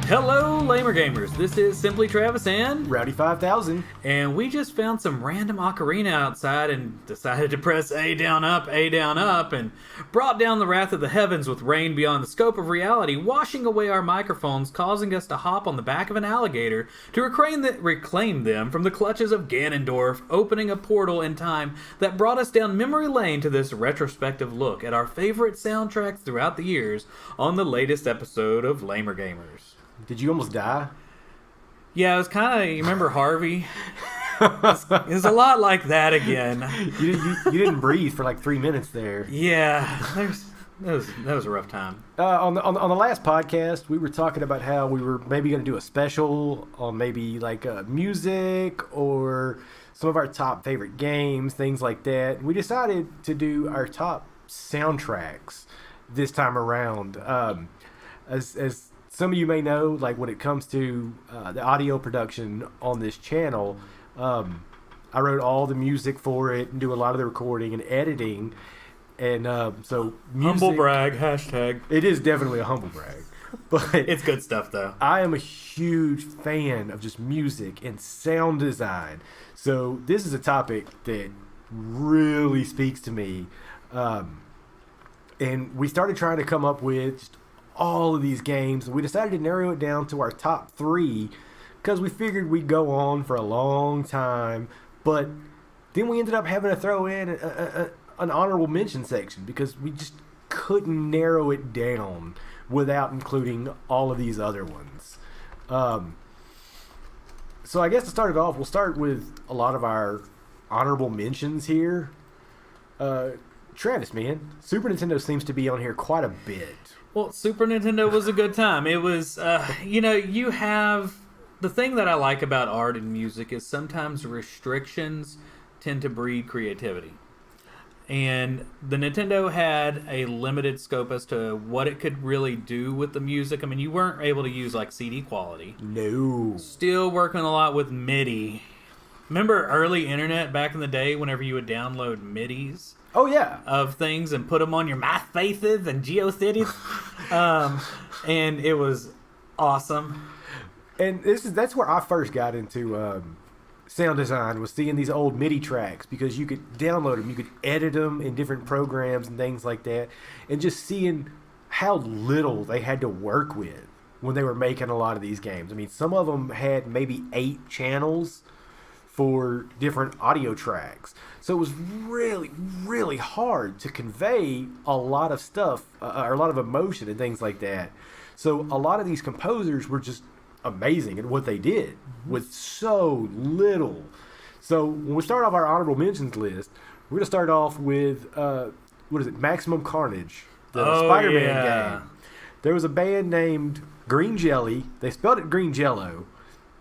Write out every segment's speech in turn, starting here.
Hello, Lamer Gamers. This is simplyTravis and Rowdy 5000. and we just found some random ocarina outside and decided to press A down, up, and brought down the wrath of the heavens with rain beyond the scope of reality, washing away our microphones, causing us to hop on the back of an alligator to reclaim them from the clutches of Ganondorf, opening a portal in time that brought us down memory lane to this retrospective look at our favorite soundtracks throughout the years on the latest episode of Lamer Gamers. Did you almost die? Yeah, it was kind of, you remember Harvey? It was a lot like that again. You didn't breathe for like 3 minutes there. Yeah, that was a rough time. On the last podcast, we were talking about how we were maybe going to do a special on maybe like music or some of our top favorite games, things like that. We decided to do our top soundtracks this time around. As some of you may know, like when it comes to the audio production on this channel, I wrote all the music for it and do a lot of the recording and editing. And so music, Humble brag, hashtag. it is definitely a humble brag. But It's good stuff, though. I am a huge fan of just music and sound design. So this is a topic that really speaks to me. And we started trying to come up with just all of these games. We decided to narrow it down to our top 3 because we figured we'd go on for a long time. But then we ended up having to throw in an honorable mention section because we just couldn't narrow it down without including all of these other ones. So I guess to start it off, we'll start with a lot of our honorable mentions here. Travis, man, Super Nintendo seems to be on here quite a bit. Well, Super Nintendo was a good time. It was, you have... The thing that I like about art and music is sometimes restrictions tend to breed creativity. And the Nintendo had a limited scope as to what it could really do with the music. I mean, you weren't able to use, like, CD quality. No. Still working a lot with MIDI. Remember early internet back in the day whenever you would download MIDIs? Oh, yeah. Of things and put them on your MySpaces and GeoCities. And it was awesome. And that's where I first got into sound design, was seeing these old MIDI tracks, because you could download them, you could edit them in different programs and things like that, and just seeing how little they had to work with when they were making a lot of these games. I mean, some of them had maybe 8 channels for different audio tracks. So it was really, really hard to convey a lot of stuff, or a lot of emotion and things like that. So a lot of these composers were just amazing at what they did with so little. So when we start off our honorable mentions list, we're going to start off with, Maximum Carnage, the Spider-Man game. There was a band named Green Jelly. They spelled it Green Jello,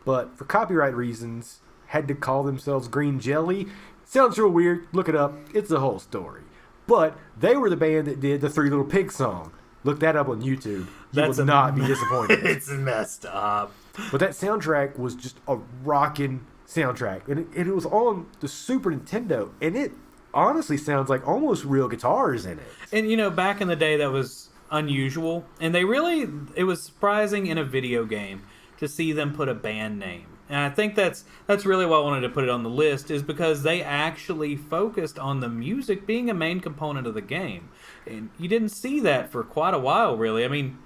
but for copyright reasons, had to call themselves Green Jelly. Sounds real weird. Look it up. It's the whole story. But they were the band that did the Three Little Pigs song. Look that up on YouTube. You will not be disappointed. It's messed up. But that soundtrack was just a rockin' soundtrack. And it was on the Super Nintendo. And it honestly sounds like almost real guitars in it. And, back in the day, that was unusual. And it was surprising in a video game to see them put a band name. And I think that's really why I wanted to put it on the list, is because they actually focused on the music being a main component of the game. And you didn't see that for quite a while, really. I mean,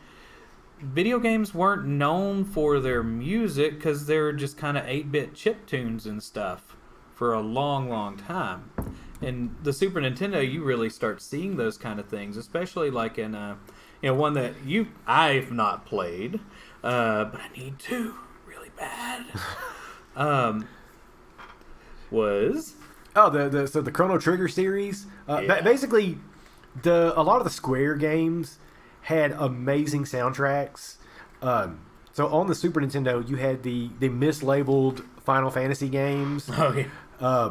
video games weren't known for their music because they were just kind of 8-bit chip tunes and stuff for a long, long time. And the Super Nintendo, you really start seeing those kind of things, especially like in one that I've not played, but I need to. Bad. Was the Chrono Trigger series. Basically, a lot of the Square games had amazing soundtracks. So on the Super Nintendo, you had the mislabeled Final Fantasy games. Oh yeah.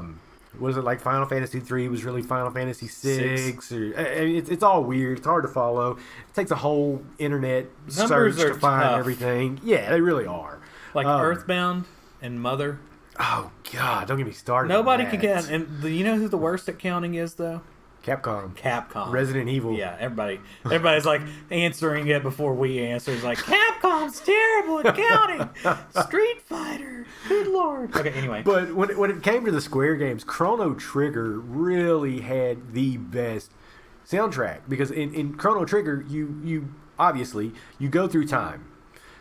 Was it like Final Fantasy 3 was really Final Fantasy 6? Or it's all weird. It's hard to follow. It takes a whole internet search to find everything. Yeah, they really are. Like Earthbound and Mother. Oh God! Don't get me started. Nobody can count. And you know who the worst at counting is, though? Capcom. Resident Evil. Yeah, everybody's like answering it before we answer. It's like, Capcom's terrible at counting. Street Fighter. Good lord. Okay, anyway. But when it came to the Square games, Chrono Trigger really had the best soundtrack, because in Chrono Trigger you obviously you go through time.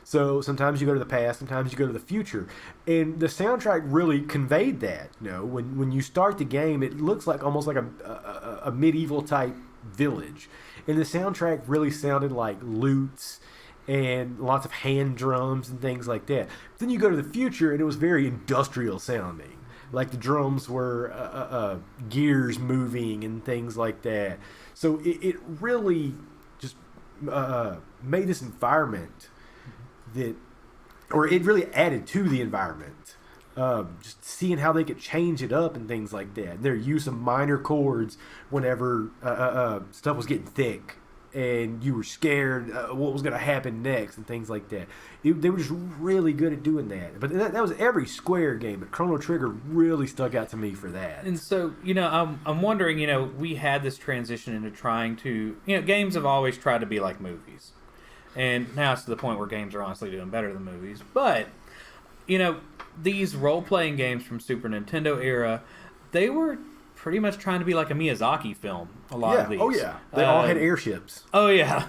So sometimes you go to the past, sometimes you go to the future, and the soundtrack really conveyed that. You know, when you start the game, it looks like almost like a medieval type village, and the soundtrack really sounded like lutes and lots of hand drums and things like that. Then you go to the future, and it was very industrial sounding, like the drums were gears moving and things like that. So it really just made this environment it really added to the environment. Just seeing how they could change it up and things like that. Their use of minor chords whenever stuff was getting thick and you were scared what was going to happen next and things like that. They were just really good at doing that. But that was every Square game, but Chrono Trigger really stuck out to me for that. And so, I'm wondering, we had this transition into trying to, games have always tried to be like movies. And now it's to the point where games are honestly doing better than movies. But, these role-playing games from Super Nintendo era, they were pretty much trying to be like a Miyazaki film, a lot of these. Oh, yeah. They all had airships. Oh, yeah.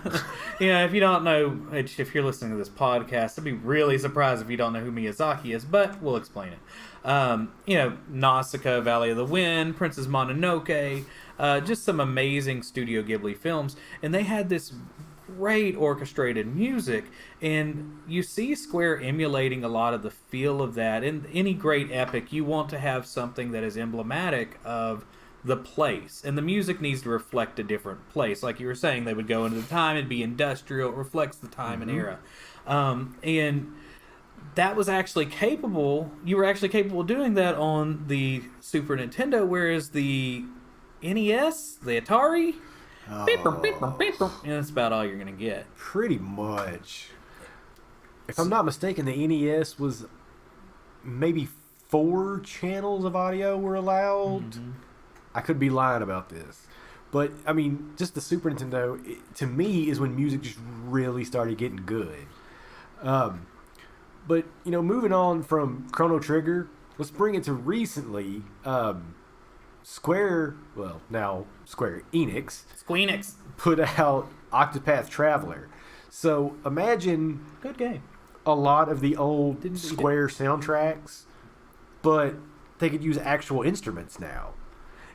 If you don't know, if you're listening to this podcast, I'd be really surprised if you don't know who Miyazaki is, but we'll explain it. Nausicaa, Valley of the Wind, Princess Mononoke, just some amazing Studio Ghibli films. And they had this great orchestrated music, and you see Square emulating a lot of the feel of that. In any great epic, you want to have something that is emblematic of the place, and the music needs to reflect a different place. Like you were saying, they would go into the time, it'd be industrial, it reflects the time and era. And that was actually capable, you were actually capable of doing that on the Super Nintendo, whereas the NES, the Atari, that's about all you're going to get. Pretty much. If I'm not mistaken, the NES was maybe 4 channels of audio were allowed. Mm-hmm. I could be lying about this. But, I mean, just the Super Nintendo, to me, is when music just really started getting good. But, moving on from Chrono Trigger, let's bring it to recently. Square Enix put out Octopath Traveler. So imagine good game. A lot of the old Square soundtracks, but they could use actual instruments now.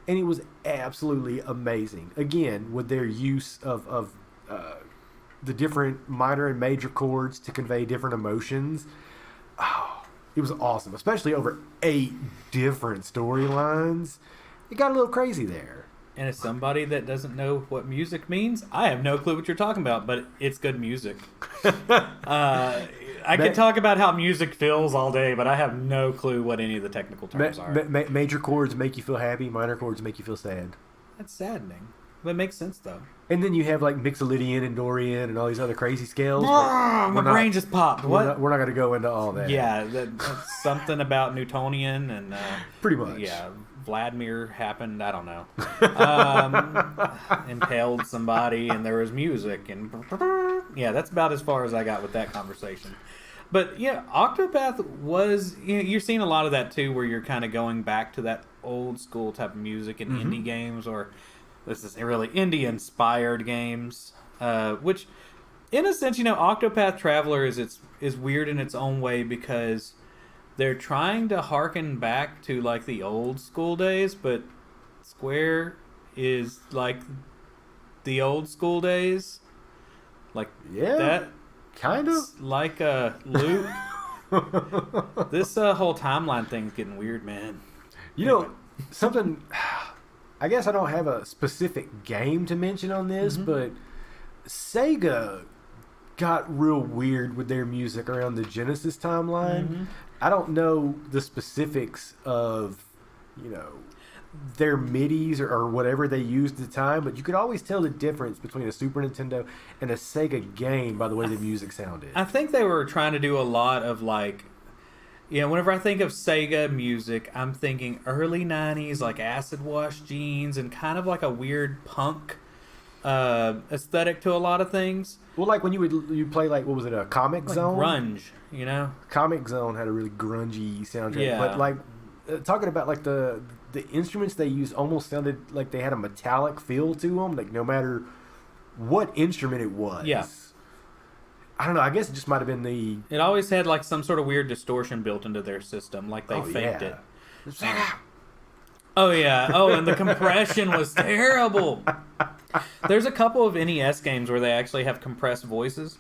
And it was absolutely amazing. Again, with their use of the different minor and major chords to convey different emotions. Oh, it was awesome, especially over 8 different storylines. It got a little crazy there. And as somebody that doesn't know what music means, I have no clue what you're talking about, but it's good music. I could talk about how music feels all day, but I have no clue what any of the technical terms are. Major chords make you feel happy, minor chords make you feel sad. That's saddening. But it makes sense, though. And then you have like Mixolydian and Dorian and all these other crazy scales. My brain just popped. What? We're not going to go into all that. Yeah, that's something about Newtonian and... pretty much. Yeah, Vladimir happened, I don't know. Impaled somebody and there was music. And yeah, that's about as far as I got with that conversation. But yeah, Octopath was... You're seeing a lot of that too, where you're kind of going back to that old school type of music in indie games, or... This is really indie-inspired games, which, in a sense, Octopath Traveler is weird in its own way because they're trying to harken back to like the old school days, but Square is like the old school days, like that kind of like a loop. This whole timeline thing's getting weird, man. Something. I guess I don't have a specific game to mention on this, but Sega got real weird with their music around the Genesis timeline. I don't know the specifics of, their MIDIs or whatever they used at the time, but you could always tell the difference between a Super Nintendo and a Sega game by the way the music sounded. I think they were trying to do a lot of like... Yeah, whenever I think of Sega music, I'm thinking early '90s, like acid wash jeans and kind of like a weird punk aesthetic to a lot of things. Well, like when you play like what was it, a Comic Like Zone? grunge, you know? Comic Zone had a really grungy soundtrack. Yeah. But like talking about like the instruments they used almost sounded like they had a metallic feel to them. Like no matter what instrument it was. Yeah. I don't know. I guess it just might have been the. It always had like some sort of weird distortion built into their system, like they faked it. Oh yeah. Oh, and the compression was terrible. There's a couple of NES games where they actually have compressed voices.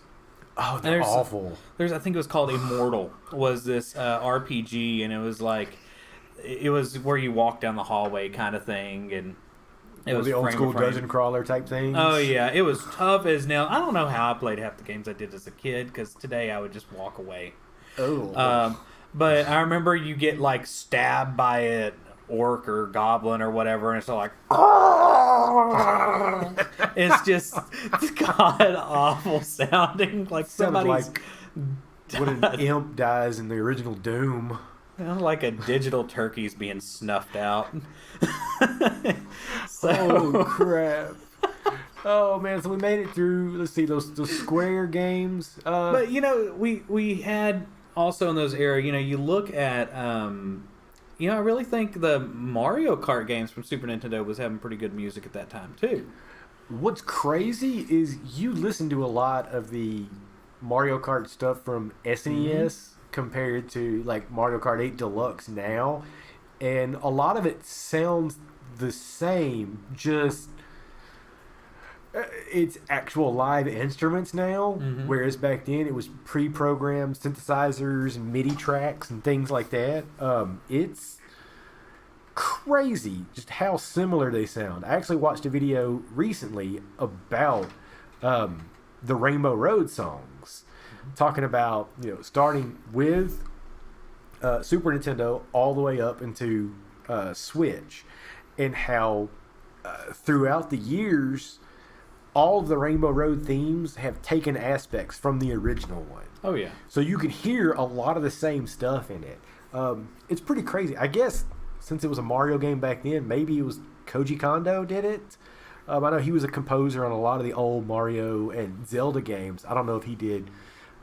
Oh, they're awful. I think it was called Immortal. Was this RPG, and it was like it was where you walk down the hallway kind of thing, and it was the old school frame. dungeon crawler type thing. Oh yeah, it was tough as nails. I don't know how I played half the games I did as a kid because today I would just walk away. Oh. But I remember you get like stabbed by an orc or goblin or whatever, and it's all like it's just god awful sounding. Like somebody's like when an imp dies in the original Doom. Like a digital turkey's being snuffed out. Oh crap! Oh man, so we made it through. Let's see those Square games. But you know, we had also in those era. You know, you look at. You know, I really think the Mario Kart games from Super Nintendo was having pretty good music at that time too. What's crazy is you listen to a lot of the Mario Kart stuff from SNES compared to like Mario Kart 8 Deluxe now, and a lot of it sounds the same, just it's actual live instruments now, whereas back then it was pre-programmed synthesizers and MIDI tracks and things like that. It's crazy just how similar they sound. I actually watched a video recently about the Rainbow Road songs, talking about, you know, starting with Super Nintendo all the way up into Switch, and how throughout the years all of the Rainbow Road themes have taken aspects from the original one. Oh yeah. So you could hear a lot of the same stuff in it. It's pretty crazy. I guess since it was a Mario game back then, maybe it was Koji Kondo did it. I know he was a composer on a lot of the old Mario and Zelda games. I don't know if he did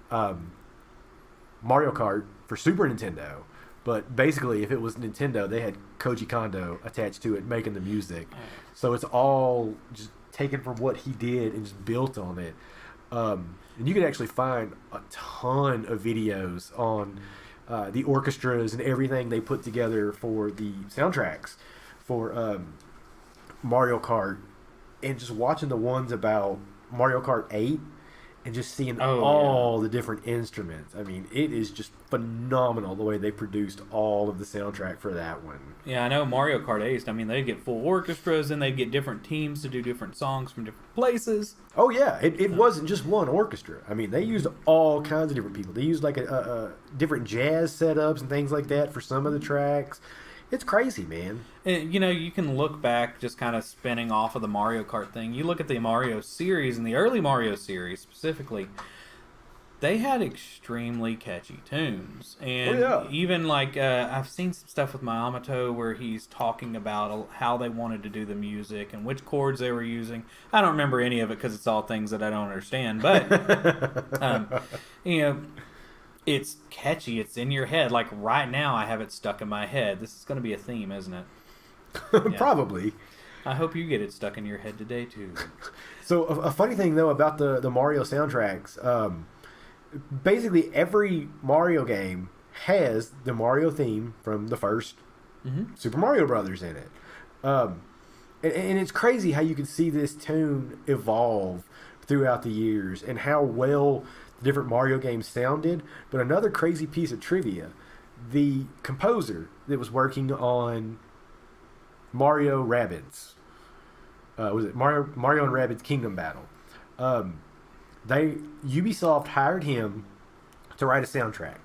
Mario Kart for Super Nintendo, but basically if it was Nintendo, they had Koji Kondo attached to it making the music. So it's all just taken from what he did and just built on it. And you can actually find a ton of videos on the orchestras and everything they put together for the soundtracks for Mario Kart, and just watching the ones about Mario Kart 8 and just seeing all the different instruments. I mean, it is just phenomenal the way they produced all of the soundtrack for that one. Yeah, I know Mario Kart 8, I mean, they'd get full orchestras and they'd get different teams to do different songs from different places. Oh, yeah. It wasn't just one orchestra. I mean, they used all kinds of different people. They used like a different jazz setups and things like that for some of the tracks. It's crazy, man. And, you know, you can look back, just kind of spinning off of the Mario Kart thing. You look at the Mario series, and the early Mario series specifically, they had extremely catchy tunes. And even like, I've seen some stuff with Miyamoto where he's talking about how they wanted to do the music and which chords they were using. I don't remember any of it because it's all things that I don't understand. But, you know, it's catchy. It's in your head. Like right now, I have it stuck in my head. This is going to be a theme, isn't it? Yeah. Probably. I hope you get it stuck in your head today, too. So a funny thing, though, about the Mario soundtracks, basically every Mario game has the Mario theme from the first Super Mario Brothers in it. And it's crazy how you can see this tune evolve throughout the years and how well the different Mario games sounded. But another crazy piece of trivia, the composer that was working on Mario Rabbids, was it Mario and Rabbids Kingdom Battle? Ubisoft hired him to write a soundtrack.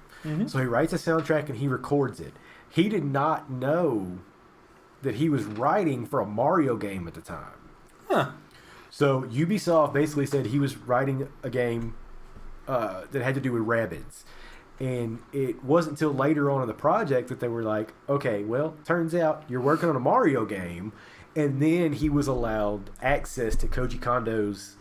So he writes a soundtrack and he records it. He did not know that he was writing for a Mario game at the time. So Ubisoft basically said he was writing a game that had to do with Rabbids. And it wasn't until later on in the project that they were like, okay, well, turns out you're working on a Mario game. And then he was allowed access to Koji Kondo's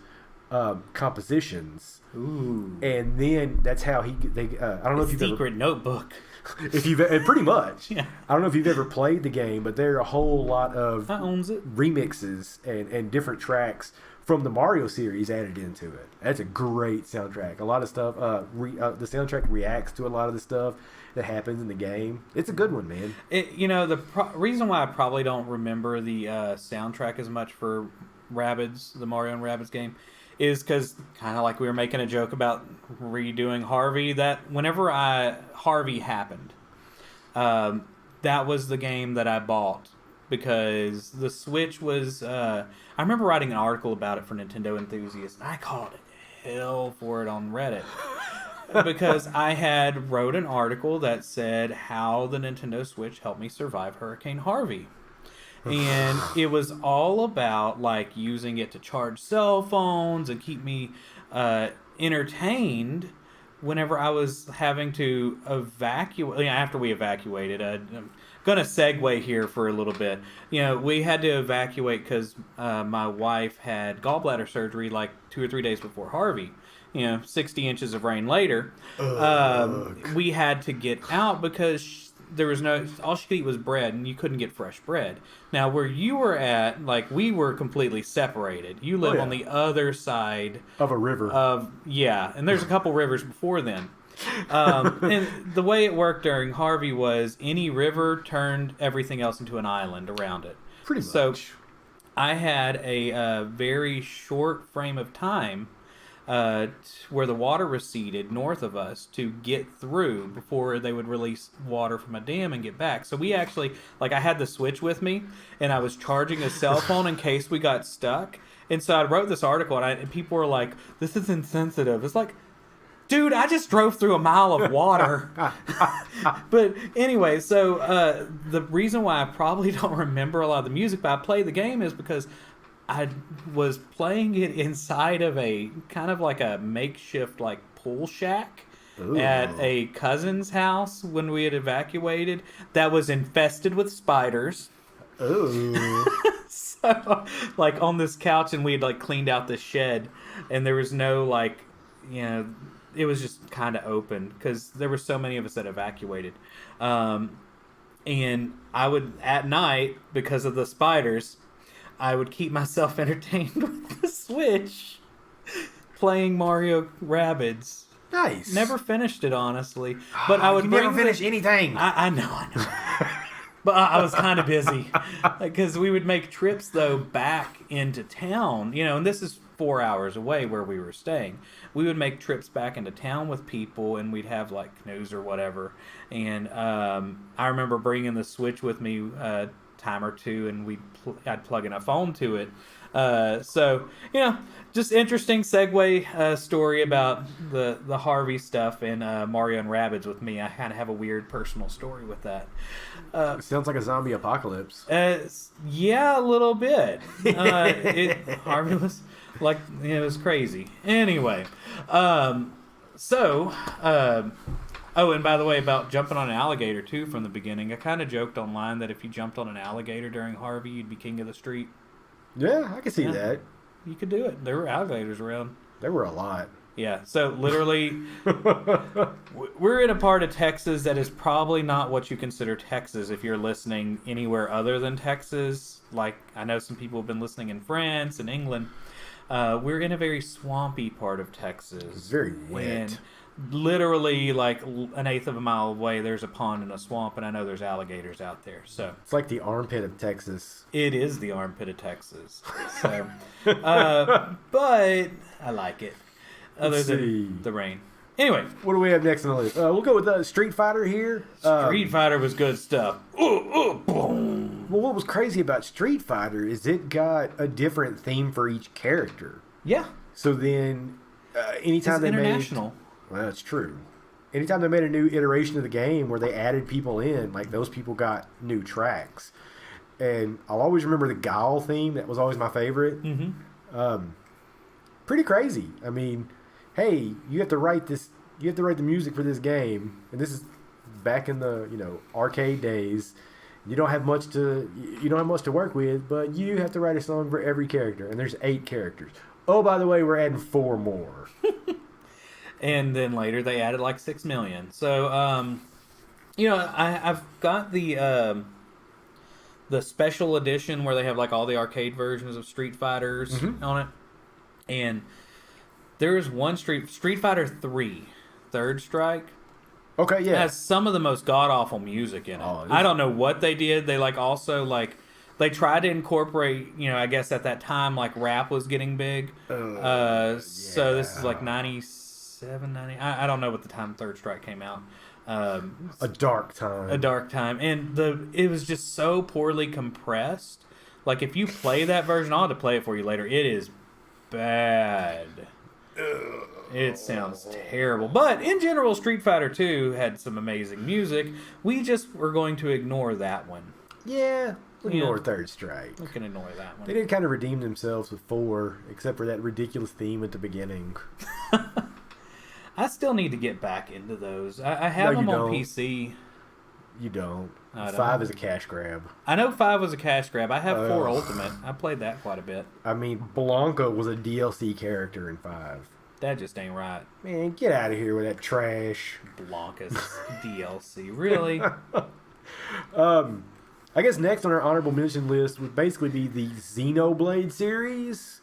compositions. Ooh. And then that's how I don't know if you've Secret notebook. if you've pretty much. Yeah. I don't know if you've ever played the game, but there are a whole lot of I owns it. remixes and different tracks from the Mario series added into it. That's a great soundtrack. A lot of stuff. The soundtrack reacts to a lot of the stuff that happens in the game. It's a good one, man. The reason why I probably don't remember the soundtrack as much for Rabbids, the Mario and Rabbids game, is because, kind of like we were making a joke about redoing Harvey, that whenever Harvey happened, that was the game that I bought because the Switch was... I remember writing an article about it for Nintendo Enthusiasts, and I called it hell for it on Reddit. Because I had wrote an article that said how the Nintendo Switch helped me survive Hurricane Harvey. And it was all about like using it to charge cell phones and keep me entertained whenever I was having to evacuate. After we evacuated, I'm going to segue here for a little bit. We had to evacuate because my wife had gallbladder surgery like 2 or 3 days before Harvey. 60 inches of rain later. We had to get out because there was all she could eat was bread, and you couldn't get fresh bread. Now, where you were at, like, we were completely separated. You live on the other side of a river. And there's a couple rivers before then. And the way it worked during Harvey was any river turned everything else into an island around it. Pretty much. So I had a very short frame of time where the water receded north of us to get through before they would release water from a dam and get back. So we actually, I had the Switch with me, and I was charging a cell phone in case we got stuck. And so I wrote this article, and people were like, this is insensitive. It's like, dude, I just drove through a mile of water. But anyway, so the reason why I probably don't remember a lot of the music, but I played the game, is because I was playing it inside of a kind of like a makeshift pool shack at a cousin's house when we had evacuated that was infested with spiders. Ooh. So on this couch, and we had cleaned out the shed, and there was no it was just kind of open because there were so many of us that evacuated. And I would, at night, because of the spiders, I would keep myself entertained with the Switch, playing Mario Rabbids. Nice. Never finished it, honestly. But I would never finish anything. I know. But I was kind of busy because we would make trips though back into town. And this is 4 hours away where we were staying. We would make trips back into town with people, and we'd have canoes or whatever. And I remember bringing the Switch with me time or two, and I'd plug in a phone to it. So just interesting segue story about the Harvey stuff and Mario and Rabbids with me. I kind of have a weird personal story with that. Sounds like a zombie apocalypse. Yeah, a little bit. Harvey was it was crazy. Anyway, oh, and by the way, about jumping on an alligator, too, from the beginning, I kind of joked online that if you jumped on an alligator during Harvey, you'd be king of the street. Yeah, I can see that. You could do it. There were alligators around. There were a lot. Yeah, so literally, we're in a part of Texas that is probably not what you consider Texas if you're listening anywhere other than Texas. I know some people have been listening in France and England. We're in a very swampy part of Texas. It's very wet. And literally an eighth of a mile away there's a pond and a swamp, and I know there's alligators out there. So it's like the armpit of Texas. It is the armpit of Texas. So but I like it other than the rain. Anyway, what do we have next on the list? We'll go with Street Fighter here. Street Fighter was good stuff. Boom. Well, what was crazy about Street Fighter is it got a different theme for each character. Yeah. So then anytime they international. Well, that's true. Anytime they made a new iteration of the game where they added people in, those people got new tracks. And I'll always remember the Guile theme. That was always my favorite. Mm-hmm. Pretty crazy. I mean, hey, you have to write this you have to write the music for this game, and this is back in the arcade days. You don't have much to work with, but you have to write a song for every character, and there's 8 characters. Oh, by the way, we're adding 4 more. And then later they added like 6 million. So, I've got the special edition where they have like all the arcade versions of Street Fighters on it, and there's one Street Fighter 3, Third Strike. Okay, yeah. It has some of the most god-awful music in it. I don't know what they did. They they tried to incorporate, I guess at that time, like rap was getting big. So this is like 97, 90. I don't know what the time Third Strike came out. A dark time. A dark time. And it was just so poorly compressed. Like if you play that version, I'll have to play it for you later. It is bad. It sounds terrible. But in general, Street Fighter 2 had some amazing music. We just were going to ignore that one. Yeah, ignore Third Strike. We can ignore that one. They did kind of redeem themselves with 4, except for that ridiculous theme at the beginning. I still need to get back into those. I have them on PC. You don't. I don't. 5 is a cash grab. I know 5 was a cash grab. I have 4 Ultimate. I played that quite a bit. I mean, Blanca was a DLC character in 5. That just ain't right. Man, get out of here with that trash. Blanca's DLC. Really? I guess next on our honorable mention list would basically be the Xenoblade series.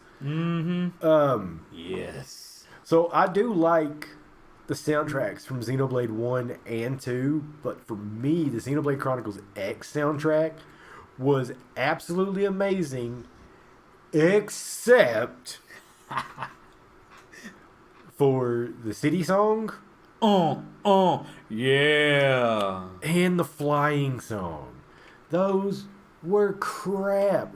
Yes. So I do like the soundtracks from Xenoblade 1 and 2, but for me, the Xenoblade Chronicles X soundtrack was absolutely amazing, except for the city song. Yeah. And the flying song. Those were crap.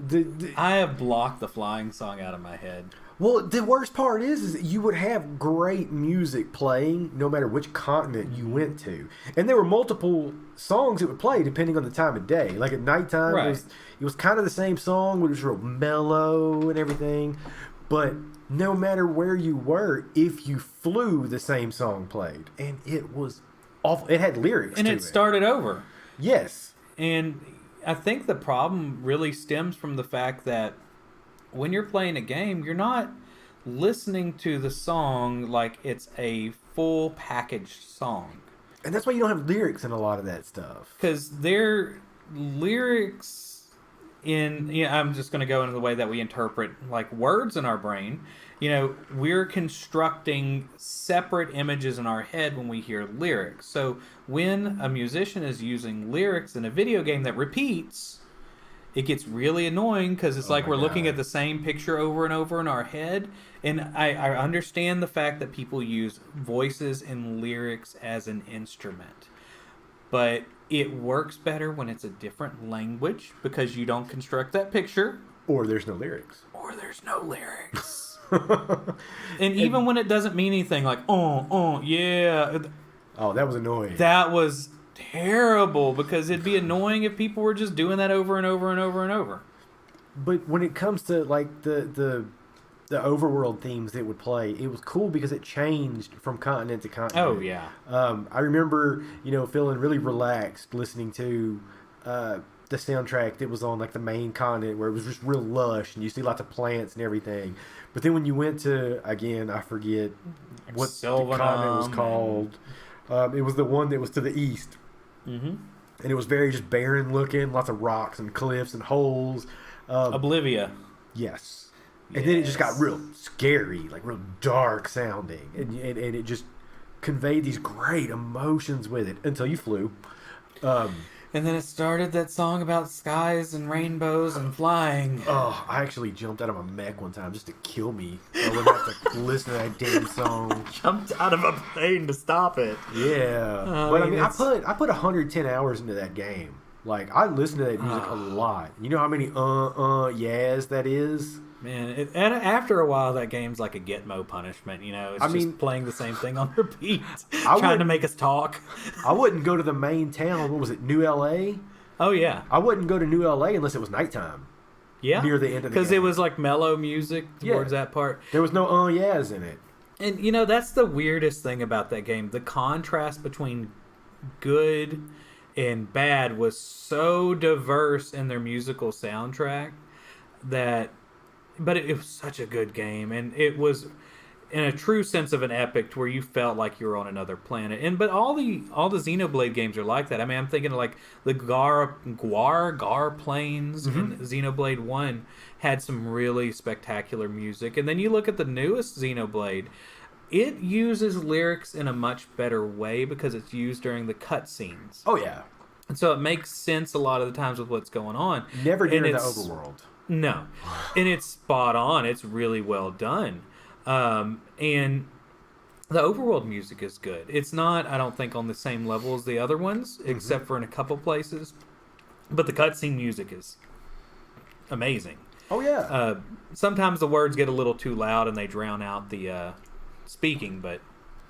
I have blocked the flying song out of my head. Well, the worst part is that you would have great music playing no matter which continent you went to. And there were multiple songs that would play depending on the time of day. Like at nighttime, right. it was kind of the same song, but it was real mellow and everything. But no matter where you were, if you flew, the same song played. And it was awful. It had lyrics and to it. And it started over. Yes. And I think the problem really stems from the fact that when you're playing a game, you're not listening to the song like it's a full packaged song. And that's why you don't have lyrics in a lot of that stuff. Because their lyrics I'm just going to go into the way that we interpret like words in our brain. We're constructing separate images in our head when we hear lyrics. So when a musician is using lyrics in a video game that repeats, it gets really annoying because it's like we're looking at the same picture over and over in our head. And I understand the fact that people use voices and lyrics as an instrument. But it works better when it's a different language because you don't construct that picture. Or there's no lyrics. And even when it doesn't mean anything, like, yeah. Oh, that was annoying. That was terrible because it'd be annoying if people were just doing that over and over and over and over. But when it comes to like the overworld themes that would play, it was cool because it changed from continent to continent. Oh yeah. I remember feeling really relaxed listening to the soundtrack that was on like the main continent where it was just real lush and you see lots of plants and everything. But then when you went to, again, I forget what the continent was called. It was the one that was to the east. Mm-hmm. And it was very just barren looking, lots of rocks and cliffs and holes. Oblivia. Yes. And then it just got real scary, like real dark sounding. And it just conveyed these great emotions with it until you flew. And then it started that song about skies and rainbows and flying. Oh, I actually jumped out of a mech one time just to kill me. I would have to listen to that damn song. Jumped out of a plane to stop it. Yeah. But I mean, I put 110 hours into that game. Like, I listened to that music a lot. You know how many yeahs that is? Man, after a while, that game's like a Gitmo punishment. It's just playing the same thing on repeat, trying to make us talk. I wouldn't go to the main town. What was it, New LA? Oh yeah. I wouldn't go to New LA unless it was nighttime. Yeah, near the end of the game. Because it was like mellow music towards that part. There was no yeahs in it. And that's the weirdest thing about that game. The contrast between good and bad was so diverse in their musical soundtrack that but it was such a good game, and it was in a true sense of an epic to where you felt like you were on another planet. And but all the Xenoblade games are like that. I mean, I'm thinking of like the Gar planes in Xenoblade 1 had some really spectacular music. And then you look at the newest Xenoblade, it uses lyrics in a much better way because it's used during the cutscenes. Oh yeah. And so it makes sense a lot of the times with what's going on. Never near the overworld. No. And it's spot on. It's really well done. And the overworld music is good. It's not, I don't think, on the same level as the other ones, except for in a couple places. But the cutscene music is amazing. Oh, yeah. Sometimes the words get a little too loud and they drown out the speaking, but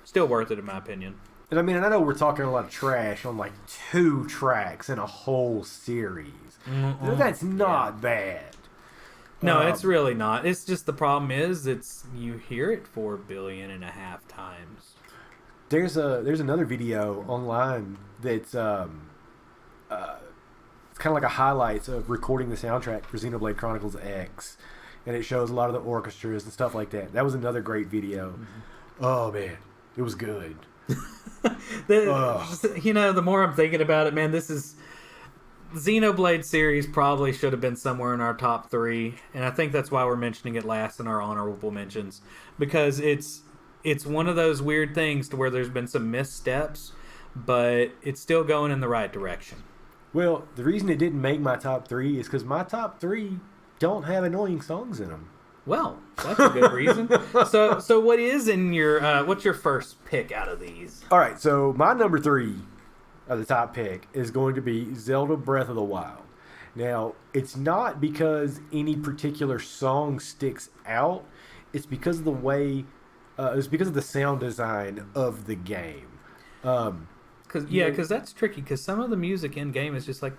still worth it in my opinion. And I mean, I know we're talking a lot of trash on like 2 tracks in a whole series. That's not bad. No, it's really not. It's just the problem is you hear it 4.5 billion times. There's another video online that's it's kind of like a highlights of recording the soundtrack for Xenoblade Chronicles X, and it shows a lot of the orchestras and stuff like that. That was another great video. Oh man, it was good. The more I'm thinking about it, man, this is Xenoblade series probably should have been somewhere in our top 3, and I think that's why we're mentioning it last in our honorable mentions, because it's one of those weird things to where there's been some missteps, but it's still going in the right direction. Well, the reason it didn't make my top 3 is because my top 3 don't have annoying songs in them. Well, that's a good reason. So what is in your what's your first pick out of these? All right, so my number 3 of the top pick is going to be Zelda Breath of the Wild. Now, it's not because any particular song sticks out. It's because of the way, it's because of the sound design of the game. Because that's tricky. Because some of the music in game is just like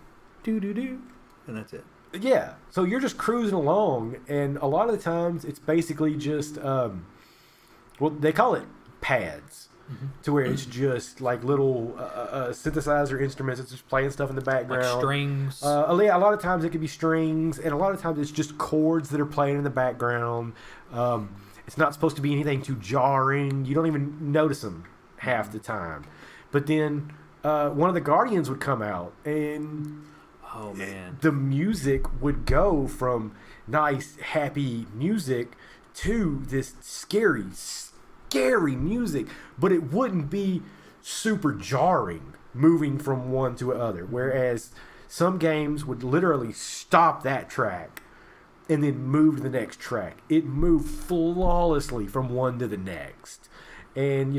do do do, and that's it. Yeah, so you're just cruising along, and a lot of the times it's basically just, well, they call it pads. To where it's just like little synthesizer instruments. It's just playing stuff in the background. Like strings. A lot of times it can be strings, and a lot of times it's just chords that are playing in the background. It's not supposed to be anything too jarring. You don't even notice them half the time. But then one of the Guardians would come out, and oh man, the music would go from nice, happy music to this scary music, but it wouldn't be super jarring moving from one to another. Whereas some games would literally stop that track and then move to the next track. It moved flawlessly from one to the next. And,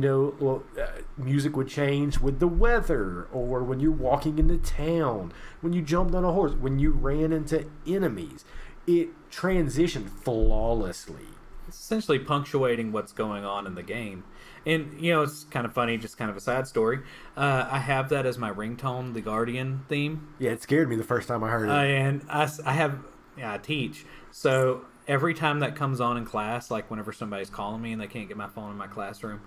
music would change with the weather, or when you're walking into town, when you jumped on a horse, when you ran into enemies. It transitioned flawlessly. It's essentially punctuating what's going on in the game. And, it's kind of funny, just kind of a side story. I have that as my ringtone, the Guardian theme. Yeah, it scared me the first time I heard it. And I teach. So every time that comes on in class, like whenever somebody's calling me and they can't get my phone in my classroom,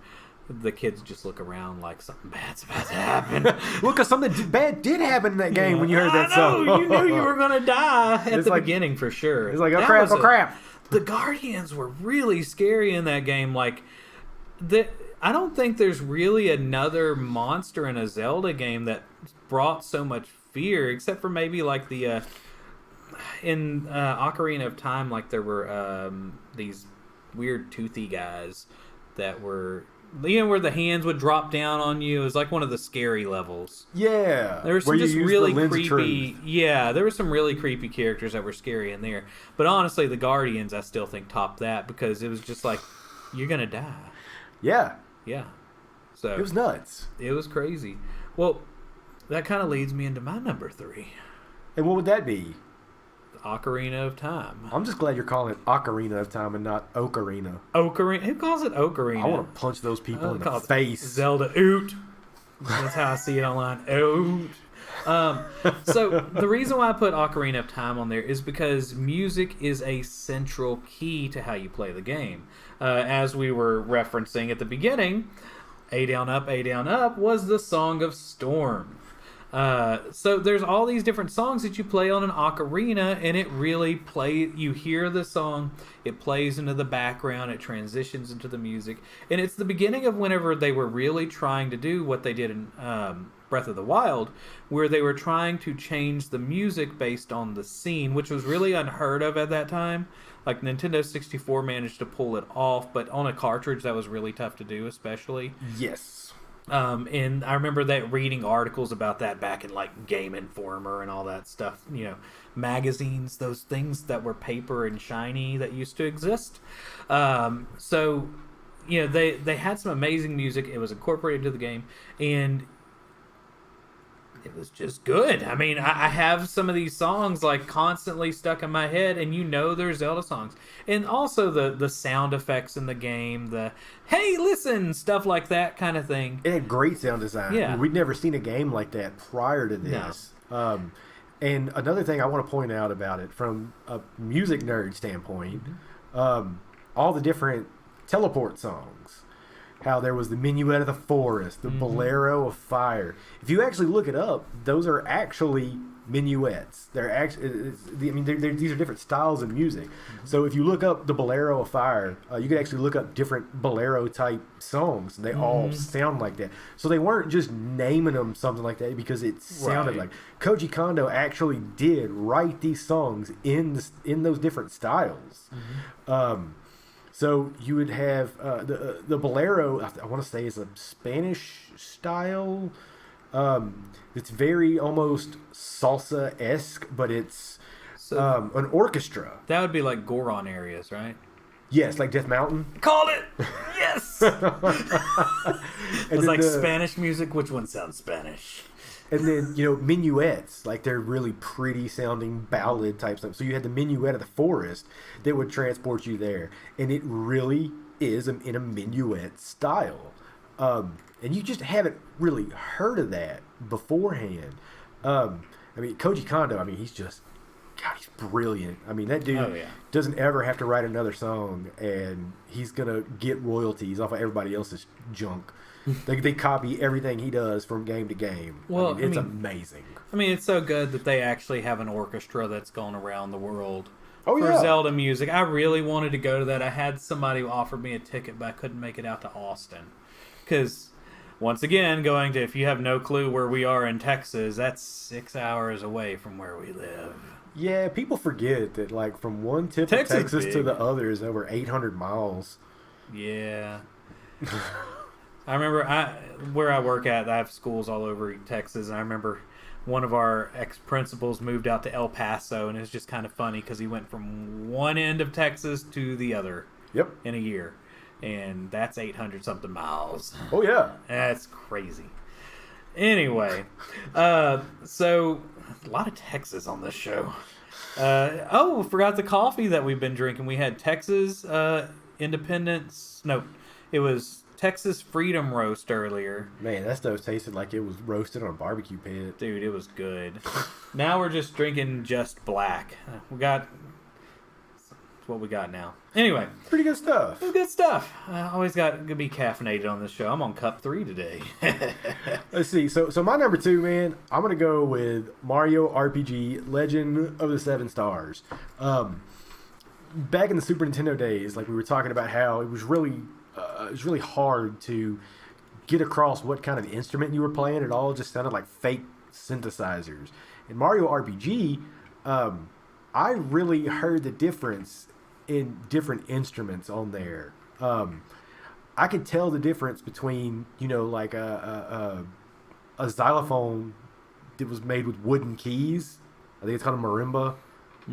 the kids just look around like something bad's about to happen. Look, because something bad did happen in that game when you heard that song. You knew you were going to die at the beginning for sure. It's like, oh crap. The Guardians were really scary in that game. Like, I don't think there's really another monster in a Zelda game that brought so much fear, except for maybe like the in Ocarina of Time. Like there were these weird toothy guys that were, where the hands would drop down on you. It was like one of the scary levels. Yeah, there was some just really creepy. Yeah, there were some really creepy characters that were scary in there. But honestly, the Guardians, I still think topped that because it was just like, you're gonna die. Yeah. So it was nuts. It was crazy. Well, that kind of leads me into my number 3. And what would that be? Ocarina of Time. I'm just glad you're calling it Ocarina of Time and not Ocarina. Ocarina? Who calls it Ocarina? I want to punch those people in the face. Zelda Oot. That's how I see it online. Oot. So the reason why I put Ocarina of Time on there is because music is a central key to how you play the game. As we were referencing at the beginning, A Down Up was the Song of Storm. So there's all these different songs that you play on an ocarina, and it really you hear the song, it plays into the background, it transitions into the music, and it's the beginning of whenever they were really trying to do what they did in Breath of the Wild, where they were trying to change the music based on the scene, which was really unheard of at that time. Like Nintendo 64 managed to pull it off, but on a cartridge that was really tough to do, especially. Yes. And I remember that reading articles about that back in like Game Informer and all that stuff, magazines, those things that were paper and shiny that used to exist. So they had some amazing music. It was incorporated into the game, and it was just good. I mean, I have some of these songs like constantly stuck in my head, and they're Zelda songs. And also the sound effects in the game, the hey, listen, stuff like that kind of thing. It had great sound design. Yeah. We'd never seen a game like that prior to this. No. And another thing I want to point out about it from a music nerd standpoint, all the different teleport songs. How there was the Minuet of the Forest, the Bolero of Fire. If you actually look it up, those are actually minuets. They're actually, these are different styles of music. So if you look up the Bolero of Fire, you can actually look up different Bolero type songs. And they all sound like that. So they weren't just naming them something like that because it sounded like. Koji Kondo actually did write these songs in those different styles. So you would have the bolero. I want to say is a Spanish style. It's very almost salsa-esque, but it's an orchestra. That would be like Goron areas, right? Yes, like Death Mountain. Call it. Yes. It's like Spanish music. Which one sounds Spanish? And then, minuets, like they're really pretty sounding ballad type stuff. So you had the Minuet of the Forest that would transport you there. And it really is in a minuet style. And you just haven't really heard of that beforehand. Koji Kondo, he's just, God, he's brilliant. That dude doesn't ever have to write another song, and he's going to get royalties off of everybody else's junk. They copy everything he does from game to game. Well, it's amazing. It's so good that they actually have an orchestra that's gone around the world for Zelda music. I really wanted to go to that. I had somebody who offered me a ticket, but I couldn't make it out to Austin. Because, once again, if you have no clue where we are in Texas, that's 6 hours away from where we live. Yeah, people forget that, from one tip of Texas to the other is over 800 miles. Yeah. I remember where I work at, I have schools all over Texas, and I remember one of our ex-principals moved out to El Paso, and it was just kind of funny because he went from one end of Texas to the other in a year, and that's 800-something miles. Oh, yeah. That's crazy. Anyway, so a lot of Texas on this show. Forgot the coffee that we've been drinking. We had Texas Independence. No, it was Texas Freedom Roast earlier. Man, that stuff tasted like it was roasted on a barbecue pit. Dude, it was good. Now we're just drinking just black. That's what we got now. Anyway. Pretty good stuff. It's good stuff. I always got to be caffeinated on this show. I'm on cup 3 today. Let's see. So my number 2, man, I'm going to go with Mario RPG Legend of the Seven Stars. Back in the Super Nintendo days, we were talking about how it was really hard to get across what kind of instrument you were playing. It all just sounded like fake synthesizers. In Mario RPG, I really heard the difference in different instruments on there. I could tell the difference between, a xylophone that was made with wooden keys. I think it's called a marimba.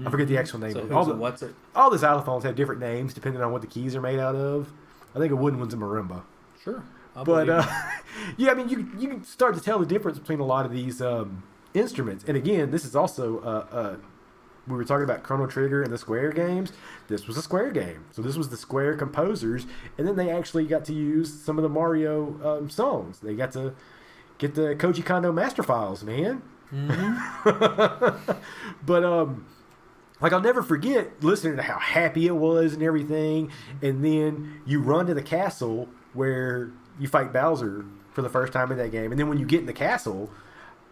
I forget the actual name. So what's it? All the xylophones have different names depending on what the keys are made out of. I think a wooden one's a marimba. Sure. But, you can start to tell the difference between a lot of these instruments. And again, this is also, we were talking about Chrono Trigger and the Square games. This was a Square game. So this was the Square composers. And then they actually got to use some of the Mario songs. They got to get the Koji Kondo master files, man. But like I'll never forget listening to how happy it was and everything, and then you run to the castle where you fight Bowser for the first time in that game, and then when you get in the castle,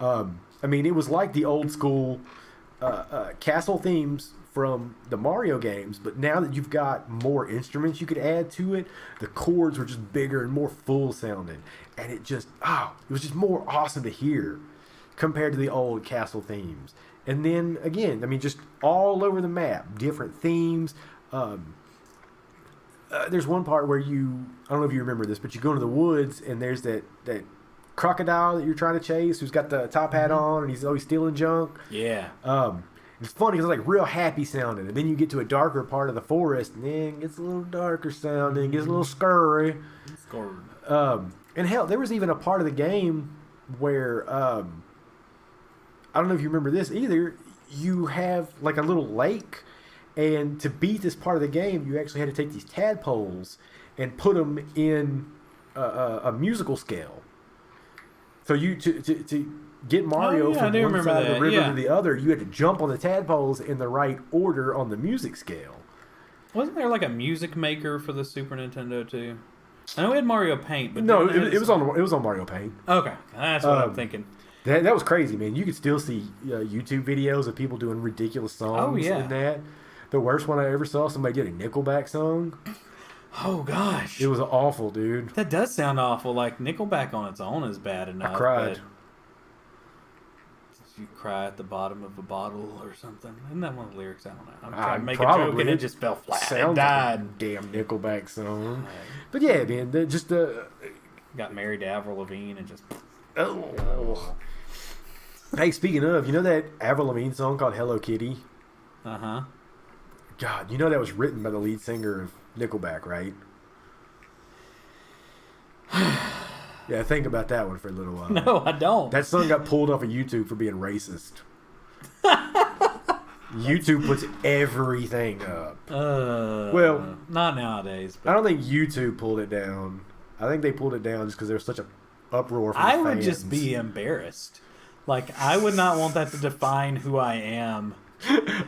I mean, it was like the old school castle themes from the Mario games, but now that you've got more instruments you could add to it, the chords were just bigger and more full sounding, and it was just more awesome to hear compared to the old castle themes. And then again, I mean, just all over the map, different themes. There's one part where I don't know if you remember this, but you go into the woods and there's that crocodile that you're trying to chase who's got the top hat on and he's always stealing junk. Yeah. It's funny because it's like real happy sounding, and then you get to a darker part of the forest and then it gets a little darker sounding, gets a little scurry. And hell, there was even a part of the game where I don't know if you remember this either. You have like a little lake, and to beat this part of the game, you actually had to take these tadpoles and put them in a musical scale. So you to get Mario from one side of the river to the other, you had to jump on the tadpoles in the right order on the music scale. Wasn't there like a music maker for the Super Nintendo too? I know we had Mario Paint, but no, it was on Mario Paint. Okay, that's what I'm thinking. That was crazy, man. You could still see YouTube videos of people doing ridiculous songs in that. The worst one I ever saw, somebody did a Nickelback song. Oh, gosh. It was awful, dude. That does sound awful. Like, Nickelback on its own is bad enough. I cried. Did you cry at the bottom of a bottle or something? Isn't that one of the lyrics? I don't know. I'm trying to make a joke and it just fell flat. Sounds it died. like a damn Nickelback song. But yeah, man, got married to Avril Lavigne and just... Oh. Hey, speaking of, you know that Avril Lavigne song called Hello Kitty? Uh-huh. God, you know that was written by the lead singer of Nickelback, right? Yeah, think about that one for a little while. No, I don't. That song got pulled off of YouTube for being racist. YouTube puts everything up. Well, not nowadays. But... I don't think YouTube pulled it down. I think they pulled it down just because there was such an uproar from the fans. I would just be embarrassed. Like, I would not want that to define who I am.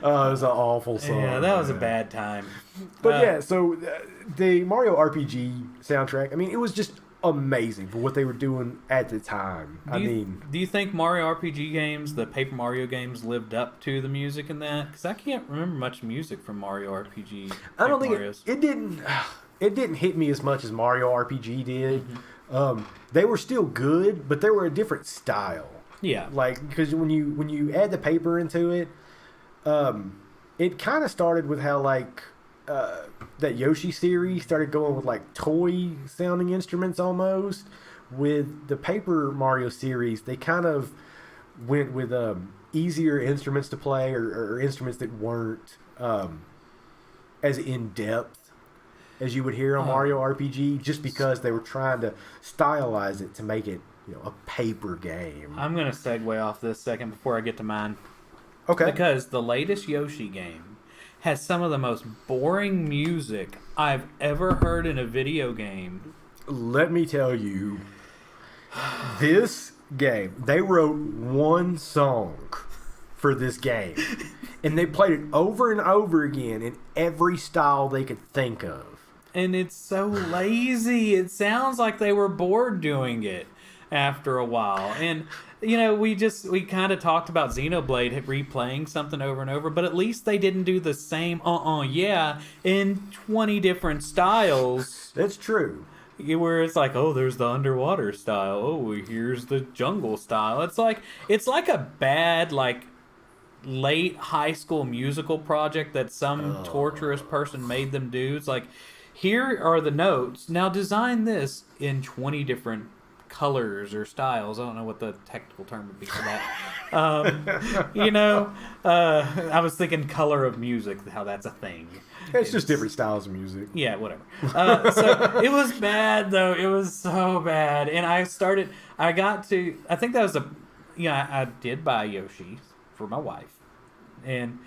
Oh, it was an awful song. Yeah, that was a bad time. But yeah, so the Mario RPG soundtrack, I mean, it was just amazing for what they were doing at the time. Do you think Mario RPG games, the Paper Mario games, lived up to the music in that? Because I can't remember much music from Mario RPG. I don't think it didn't. It didn't hit me as much as Mario RPG did. Mm-hmm. They were still good, but they were a different style. Yeah, like because when you add the paper into it, it kind of started with how like that Yoshi series started going with like toy sounding instruments almost. With the Paper Mario series, they kind of went with easier instruments to play or instruments that weren't as in depth as you would hear on Mario RPG, just because they were trying to stylize it to make it, a paper game. I'm going to segue off this second before I get to mine. Okay. Because the latest Yoshi game has some of the most boring music I've ever heard in a video game. Let me tell you, this game, they wrote one song for this game, and they played it over and over again in every style they could think of. And it's so lazy. It sounds like they were bored doing it after a while. And, we kind of talked about Xenoblade replaying something over and over, but at least they didn't do the same in 20 different styles. That's true. Where it's like, oh, there's the underwater style. Oh, here's the jungle style. It's like a bad, late high school musical project that some torturous person made them do. It's like, here are the notes. Now design this in 20 different colors or styles. I don't know what the technical term would be for that. I was thinking color of music, how that's a thing. It's just different styles of music. Yeah, whatever. So it was bad, though. It was so bad. And I think that was I did buy Yoshi for my wife. And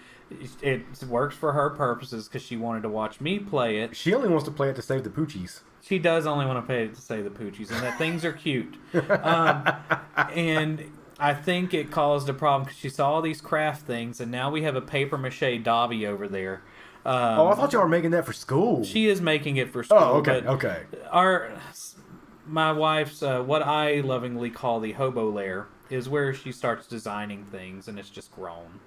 it works for her purposes because she wanted to watch me play it. She only wants to play it to save the poochies. She does only want to play it to save the poochies, and that things are cute. And I think it caused a problem because she saw all these craft things, and now we have a paper mache Dobby over there. Oh, I thought y'all were making that for school. She is making it for school. Oh, okay, but okay. My wife's what I lovingly call the hobo lair is where she starts designing things, and it's just grown.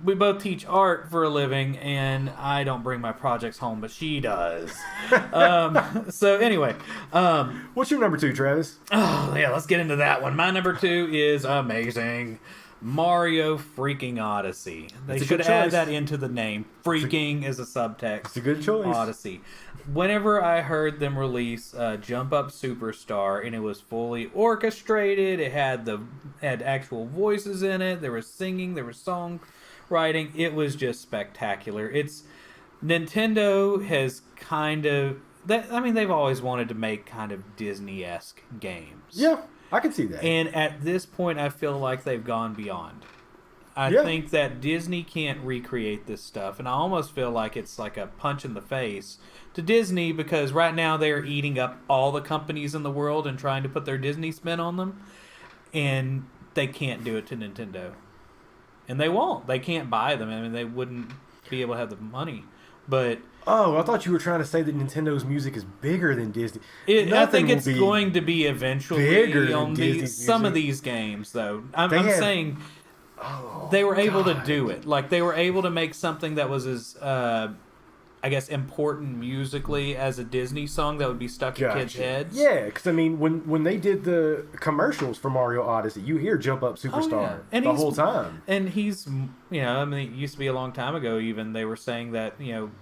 We both teach art for a living, and I don't bring my projects home, but she does. So anyway, What's your number 2, Travis? oh yeah, let's get into that one. My number 2 is amazing. Mario freaking Odyssey. They should add that into the name. Freaking is a subtext. It's a good choice. Odyssey. Whenever I heard them release Jump Up Superstar, and it was fully orchestrated, it had actual voices in it. There was singing, there was song writing. It was just spectacular. Nintendo has kind of they've always wanted to make kind of Disney-esque games. Yeah. I can see that. And at this point, I feel like they've gone beyond. I think that Disney can't recreate this stuff, and I almost feel like it's like a punch in the face to Disney because right now they're eating up all the companies in the world and trying to put their Disney spin on them, and they can't do it to Nintendo. And they won't. They can't buy them. I mean, they wouldn't be able to have the money. But oh, I thought you were trying to say that Nintendo's music is bigger than Disney. I think it's going to be eventually bigger on some of these games, though. I'm saying they were able to do it. Like, they were able to make something that was as, I guess, important musically as a Disney song that would be stuck in kids' heads. Yeah, because, I mean, when they did the commercials for Mario Odyssey, you hear Jump Up Superstar the whole time. And he's, I mean, it used to be a long time ago even, they were saying that,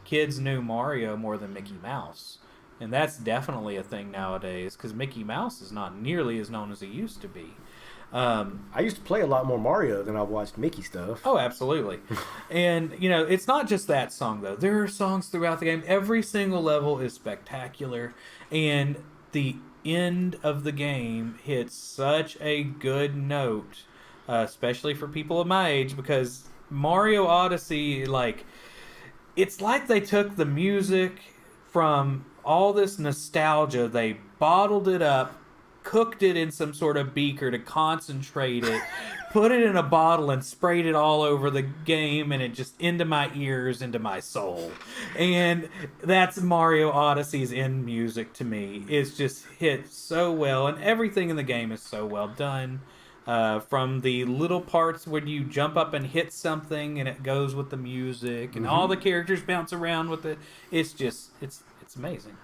kids knew Mario more than Mickey Mouse. And that's definitely a thing nowadays, because Mickey Mouse is not nearly as known as he used to be. I used to play a lot more Mario than I watched Mickey stuff. Oh, absolutely. And, it's not just that song, though. There are songs throughout the game. Every single level is spectacular. And the end of the game hits such a good note, especially for people of my age, because Mario Odyssey, it's like they took the music from all this nostalgia, they bottled it up, cooked it in some sort of beaker to concentrate it, put it in a bottle and sprayed it all over the game, and it just into my ears, into my soul. And that's Mario Odyssey's end music to me. It's just hit so well, and everything in the game is so well done. From the little parts when you jump up and hit something and it goes with the music, and all the characters bounce around with it. It's just, it's amazing.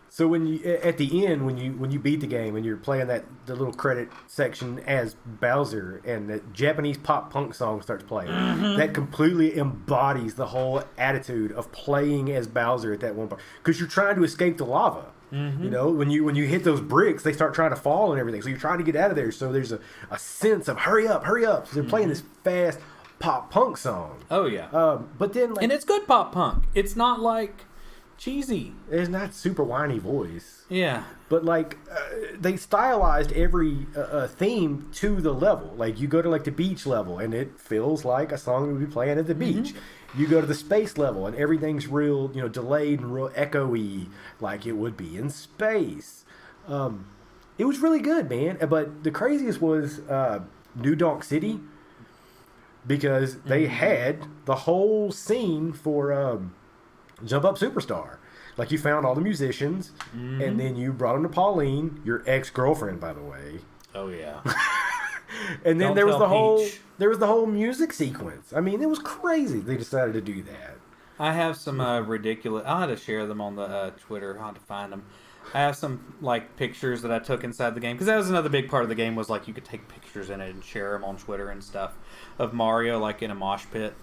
So when you at the end when you beat the game and you're playing the little credit section as Bowser and the Japanese pop punk song starts playing, that completely embodies the whole attitude of playing as Bowser at that one part, because you're trying to escape the lava. When you hit those bricks, they start trying to fall and everything. So you're trying to get out of there. So there's a sense of hurry up. So they're playing this fast pop punk song. Oh yeah. But then and it's good pop punk. It's not like cheesy. It's not super whiny voice. Yeah. But they stylized every theme to the level. Like you go to the beach level and it feels like a song that would be playing at the beach. You go to the space level and everything's real, delayed and real echoey, like it would be in space. It was really good, man. But the craziest was New Donk City, because they had the whole scene for Jump Up Superstar. Like you found all the musicians, and then you brought them to Pauline, your ex-girlfriend, by the way. Oh yeah. And then there was the whole music sequence. I mean, it was crazy. They decided to do that. I have some ridiculous. I'll have to share them on the Twitter. I'll have to find them. I have some pictures that I took inside the game, because that was another big part of the game, was you could take pictures in it and share them on Twitter and stuff of Mario in a mosh pit.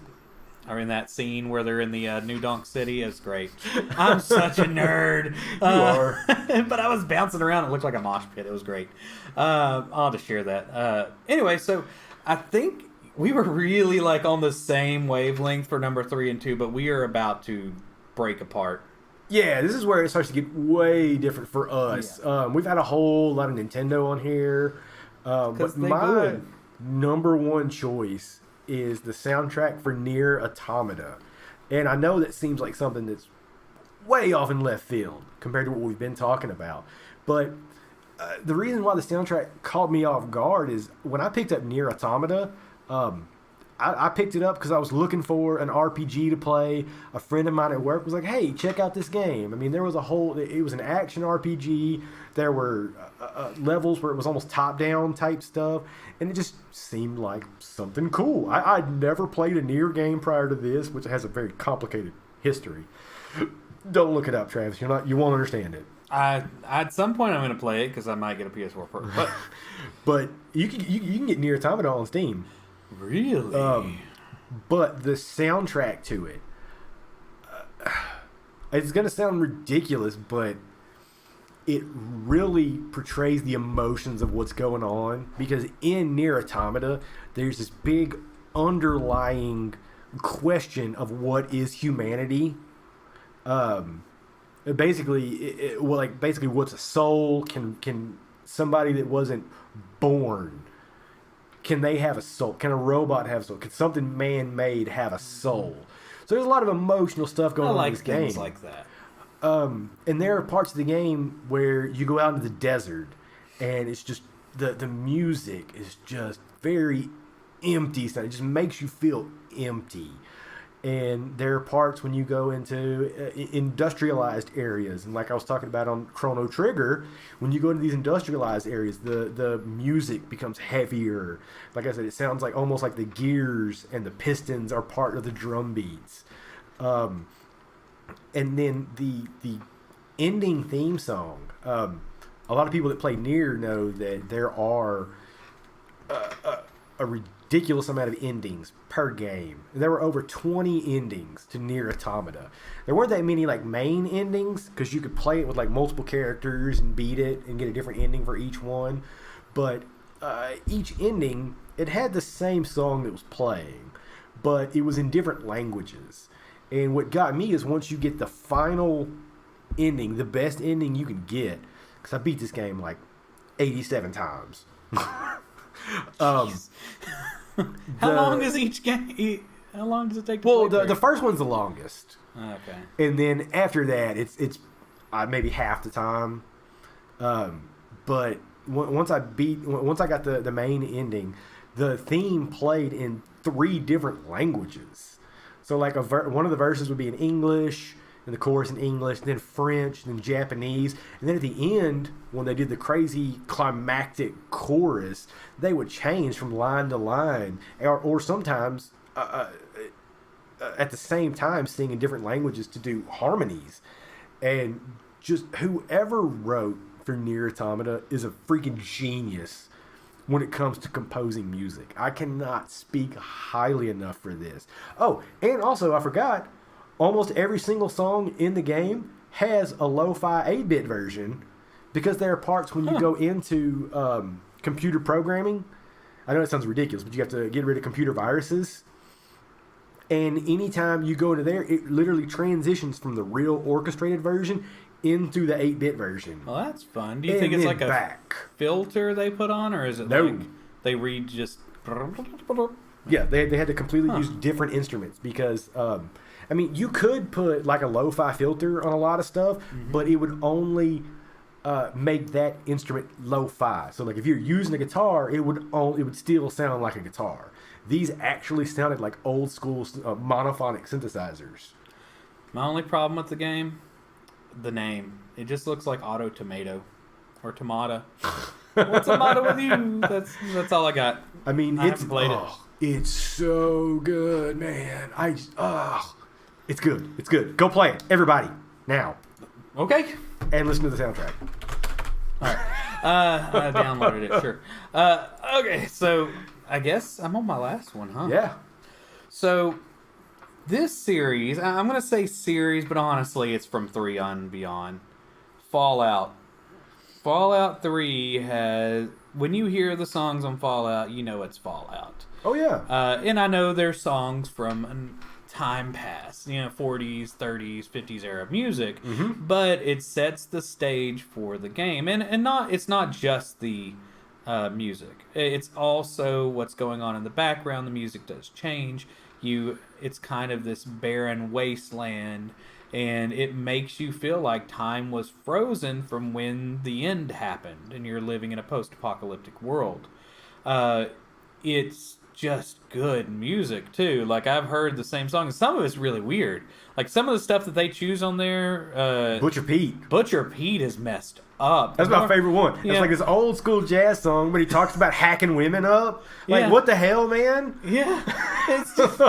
Or in that scene where they're in the New Donk City. Is great. I'm such a nerd. You are. But I was bouncing around. It looked like a mosh pit. It was great. I'll just share that. Anyway, so I think we were really on the same wavelength for number 3 and 2, but we are about to break apart. Yeah, this is where it starts to get way different for us. Yeah. We've had a whole lot of Nintendo on here. But my number one choice is the soundtrack for Nier Automata. And I know that seems like something that's way off in left field compared to what we've been talking about. But the reason why the soundtrack caught me off guard is when I picked up Nier Automata. I picked it up because I was looking for an RPG to play. A friend of mine at work was like, "Hey, check out this game." I mean, there was it was an action RPG. There were levels where it was almost top-down type stuff, and it just seemed like something cool. I'd never played a Nier game prior to this, which has a very complicated history. Don't look it up, Travis. You won't understand it. At some point I'm going to play it because I might get a PS4 Pro. But you can get Nier Automata on Steam. Really? But the soundtrack to it, it's going to sound ridiculous, but it really portrays the emotions of what's going on. Because in Nier Automata, there's this big underlying question of what is humanity. Basically, what's a soul? Can somebody that wasn't born, can they have a soul? Can a robot have a soul? Can something man-made have a soul? So there's a lot of emotional stuff going on in this game. I like things like that. And there are parts of the game where you go out into the desert, and it's just the music is just very empty. So it just makes you feel empty. And there are parts when you go into industrialized areas, and like I was talking about on Chrono Trigger, when you go into these industrialized areas, the music becomes heavier. Like I said, it sounds like almost like the gears and the pistons are part of the drum beats. And then the ending theme song. A lot of people that play Nier know that there are a ridiculous amount of endings per game. There were over 20 endings to Nier Automata. There weren't that many like main endings because you could play it with like multiple characters and beat it and get a different ending for each one. But each ending, it had the same song that was playing, but it was in different languages. And what got me is once you get the final ending, the best ending you can get, because I beat this game like 87 times. How long is each game? How long does it take to Well, play the first one's the longest. Okay. And then after that, it's maybe half the time. But once I got the main ending, the theme played in 3 different languages. So like one of the verses would be in English, and the chorus in English, and then French, and then Japanese, and then at the end, when they did the crazy climactic chorus, they would change from line to line, or sometimes at the same time sing in different languages to do harmonies. And just whoever wrote for Nier Automata is a freaking genius when it comes to composing music. I cannot speak highly enough for this. Oh, and also I forgot, almost every single song in the game has a lo-fi 8-bit version, because there are parts when you go into computer programming. I know it sounds ridiculous, but you have to get rid of computer viruses. And anytime you go into there, it literally transitions from the real orchestrated version into the 8-bit version. Well, that's fun. Do you think it's like a filter they put on, or is it like they read just... Yeah, they had to completely use different instruments because... I mean, you could put like a lo-fi filter on a lot of stuff, but it would only make that instrument lo-fi. So, like if you're using a guitar, it would still sound like a guitar. These actually sounded like old school monophonic synthesizers. My only problem with the game, the name. It just looks like Auto Tomato or Tomato. What's the matter with you? That's all I got. I mean, haven't played it. It's so good, man. It's good. It's good. Go play it, everybody, now. Okay. And listen to the soundtrack. All right. I downloaded it, sure. Okay, so I guess I'm on my last one, huh? Yeah. So this series, I'm going to say series, but honestly, it's from 3 on beyond. Fallout. Fallout 3 has... When you hear the songs on Fallout, you know it's Fallout. Oh, yeah. And I know they're songs from... time past, 40s, 30s, 50s era music, but it sets the stage for the game, and it's not just the music. It's also what's going on in the background. The music does change. It's kind of this barren wasteland, and it makes you feel like time was frozen from when the end happened, and you're living in a post-apocalyptic world. Uh, it's just good music too. Like I've heard the same song, and some of it's really weird. Like some of the stuff that they choose on there, Butcher Pete is messed up. That's my favorite one. Yeah. It's like this old school jazz song, but he talks about hacking women up. Like, Yeah. what the hell, man? Yeah, it's just,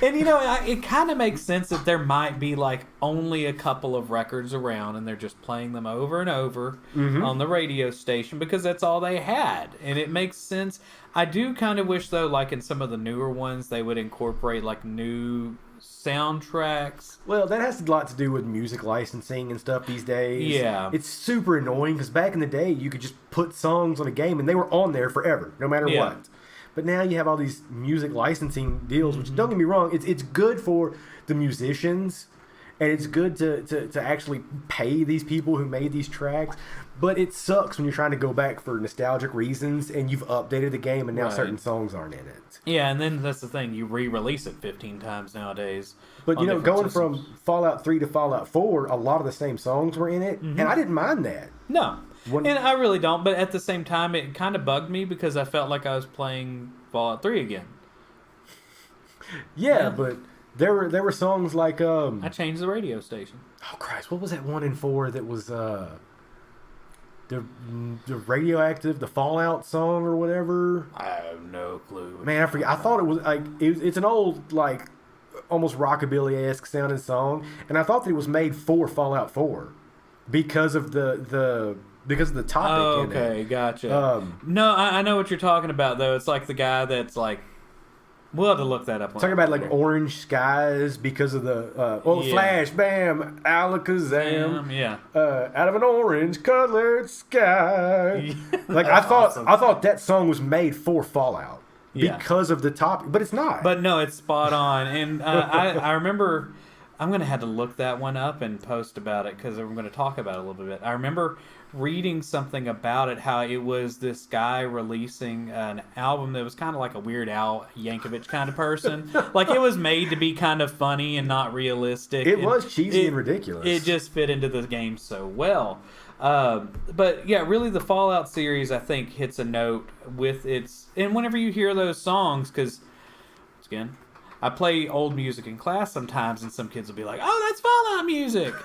and you know, it kind of makes sense that there might be like only a couple of records around, and they're just playing them over and over on the radio station because that's all they had, and it makes sense. I do kind of wish though, like in some of the newer ones, they would incorporate like new soundtracks. Well, that has a lot to do with music licensing and stuff these days. Yeah. It's super annoying because back in the day, you could just put songs on a game and they were on there forever, no matter Yeah. what. But now you have all these music licensing deals, which don't get me wrong, it's good for the musicians and it's good to actually pay these people who made these tracks. But it sucks when you're trying to go back for nostalgic reasons and you've updated the game and now Right. certain songs aren't in it. Yeah, and then that's the thing, you re-release it 15 times nowadays. But on you know, different going systems. from Fallout 3 to Fallout 4, a lot of the same songs were in it, and I didn't mind that. No. When- And I really don't, but at the same time, it kind of bugged me because I felt like I was playing Fallout 3 again. Yeah, but there were songs like I changed the radio station. oh Christ, what was that one in 4 that was the radioactive, the Fallout song or whatever? I have no clue. Man, I forget. I thought it was like it's an old like almost rockabilly-esque sounding song, and I thought that it was made for Fallout 4 because of the topic. Oh, in okay, it. gotcha. No, I know what you're talking about, though. It's like the guy that's like... We'll have to look that up. Talking about like orange skies because of the Yeah. flash, bam, alakazam, yeah. out of an orange colored sky. Like I Awesome. thought that song was made for Fallout Yeah. because of the topic, but it's not. But no, it's spot on. And I remember... I'm going to have to look that one up and post about it because we're going to talk about it a little bit. I remember reading something about it, how it was this guy releasing an album that was kind of like a Weird Al Yankovic kind of person. Like it was made to be kind of funny and not realistic. it And was cheesy and ridiculous. It just fit into the game so well. But yeah, really the Fallout series, I think, hits a note with its... And whenever you hear those songs, because, again... I play old music in class sometimes, and some kids will be like, "Oh, that's Fallout music,"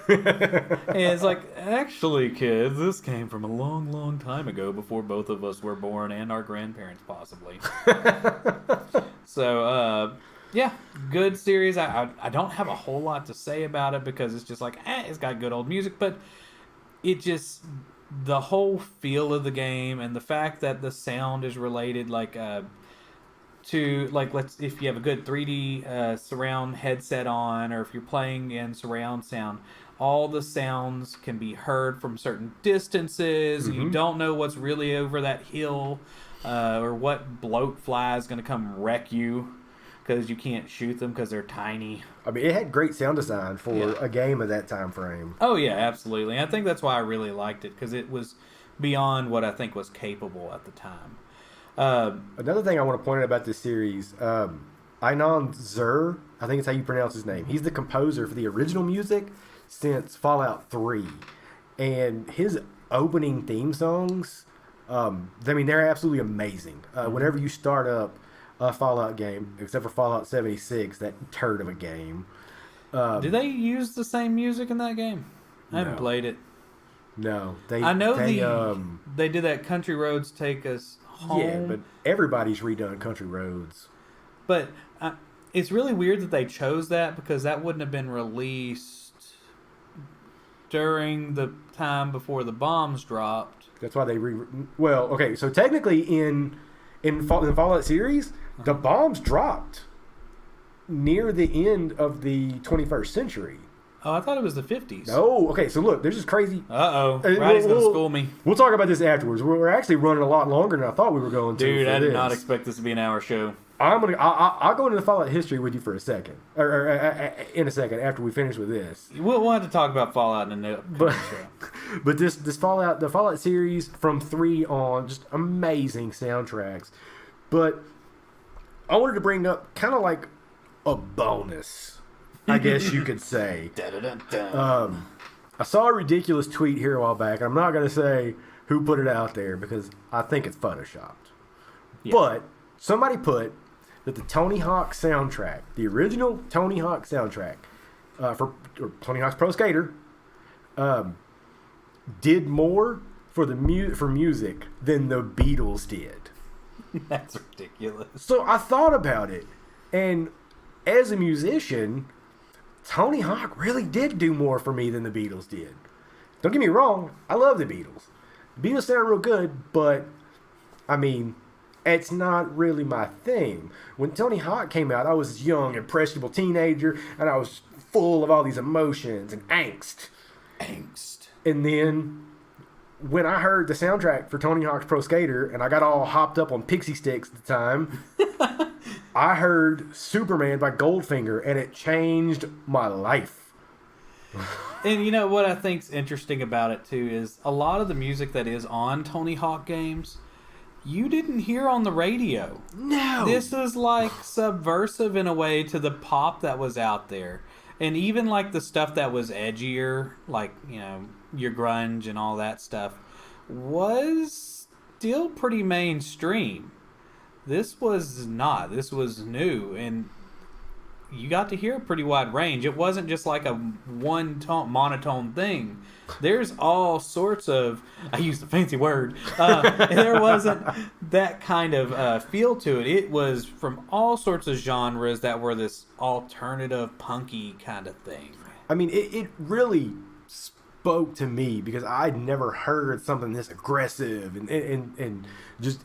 and it's like, actually, kids, this came from a long, long time ago, before both of us were born and our grandparents, possibly. So, yeah, good series. I don't have a whole lot to say about it because it's just like, it's got good old music, but it just the whole feel of the game and the fact that the sound is related, like. To like, if you have a good 3D surround headset on, or if you're playing in surround sound, all the sounds can be heard from certain distances. You don't know what's really over that hill, or what bloat fly is going to come wreck you because you can't shoot them because they're tiny. I mean, it had great sound design for Yeah. a game of that time frame. Oh yeah, absolutely. And I think that's why I really liked it, because it was beyond what I think was capable at the time. Another thing I want to point out about this series, Einon Zur, I think it's how you pronounce his name. He's the composer for the original music since Fallout 3. And his opening theme songs, they're absolutely amazing. Whenever you start up a Fallout game, except for Fallout 76, that turd of a game. Do they use the same music in that game? I haven't No. played it. No. I know they did that Country Roads Take Us Home. Yeah, but everybody's redone Country Roads. But it's really weird that they chose that, because that wouldn't have been released during the time before the bombs dropped. That's why they well, okay, so technically in the Fallout series, the bombs dropped near the end of the 21st century. Oh, I thought it was the 50s. No, okay, so look, there's this crazy... Uh-oh. Roddy's going to school me. We'll talk about this afterwards. We're actually running a lot longer than I thought we were going to. Dude, for I did this. not expect this to be an hour show. I'll go into the Fallout history with you for a second. Or in a second, after we finish with this. We'll have to talk about Fallout in the But show. but the Fallout series from 3 on, just amazing soundtracks. But I wanted to bring up kind of like a bonus I guess you could say. Dun-dun-dun-dun. I saw a ridiculous tweet here a while back. I'm not going to say who put it out there because I think it's photoshopped. Yeah. But somebody put that the Tony Hawk soundtrack, the original Tony Hawk soundtrack for Tony Hawk's Pro Skater, did more for for music than the Beatles did. That's ridiculous. So I thought about it, and as a musician, Tony Hawk really did do more for me than the Beatles did. Don't get me wrong, I love the Beatles. The Beatles sound real good, but I mean, it's not really my thing. When Tony Hawk came out, I was a young, impressionable teenager, and I was full of all these emotions and angst. And then when I heard the soundtrack for Tony Hawk's Pro Skater, and I got all hopped up on pixie sticks at the time, I heard Superman by Goldfinger, and it changed my life. And you know what I think's interesting about it too is a lot of the music that is on Tony Hawk games, you didn't hear on the radio. No. This is like subversive in a way to the pop that was out there. And even like the stuff that was edgier, like, you know, your grunge and all that stuff, was still pretty mainstream. This was not. This was new. And you got to hear a pretty wide range. It wasn't just like a one-tone, monotone thing. There's all sorts of, I used a fancy word, there wasn't that kind of feel to it. It was from all sorts of genres that were this alternative, punky kind of thing. I mean, it really spoke to me because I'd never heard something this aggressive and just,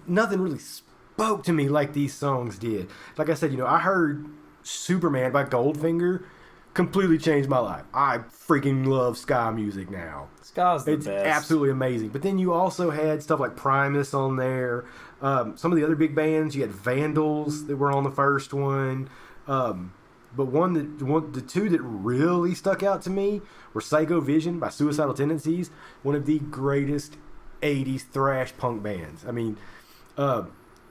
nothing really spoke to me like these songs did. Like I said, you know, I heard Superman by Goldfinger, completely changed my life. I freaking love ska music now. Ska's the it's best. Absolutely amazing. But then you also had stuff like Primus on there. Some of the other big bands, you had Vandals that were on the first one. But the two that really stuck out to me were Psycho Vision by Suicidal Tendencies, one of the greatest 80s thrash punk bands. I mean,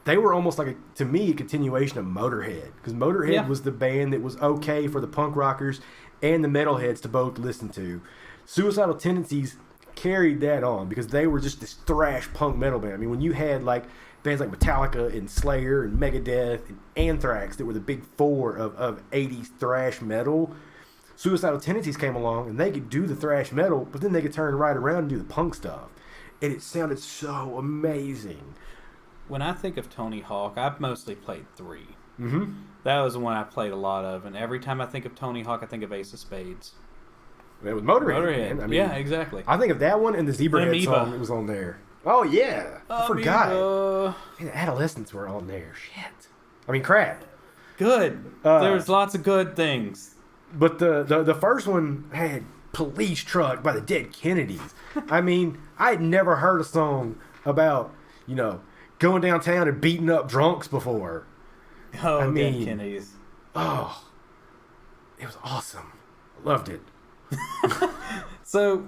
they were almost like, to me, a continuation of Motorhead. Because Motorhead was the band that was okay for the punk rockers and the metalheads to both listen to. Suicidal Tendencies carried that on because they were just this thrash punk metal band. I mean, when you had like bands like Metallica and Slayer and Megadeth and Anthrax that were the big four of 80s thrash metal, Suicidal Tendencies came along and they could do the thrash metal, but then they could turn right around and do the punk stuff. And it sounded so amazing. When I think of Tony Hawk, I've mostly played 3. Mm-hmm. That was the one I played a lot of, and every time I think of Tony Hawk, I think of Ace of Spades. It was Motorhead. Man. I mean, yeah, exactly. I think of that one and the Zebrahead song that was on there. Oh, yeah. I forgot. Man, the Adolescents were on there. Shit. I mean, crap. Good. There's lots of good things. But the first one had Police Truck by the Dead Kennedys. I mean, I had never heard a song about, you know, going downtown and beating up drunks before. Oh, I mean, Dead Kennedys. Oh, it was awesome. I loved it. So,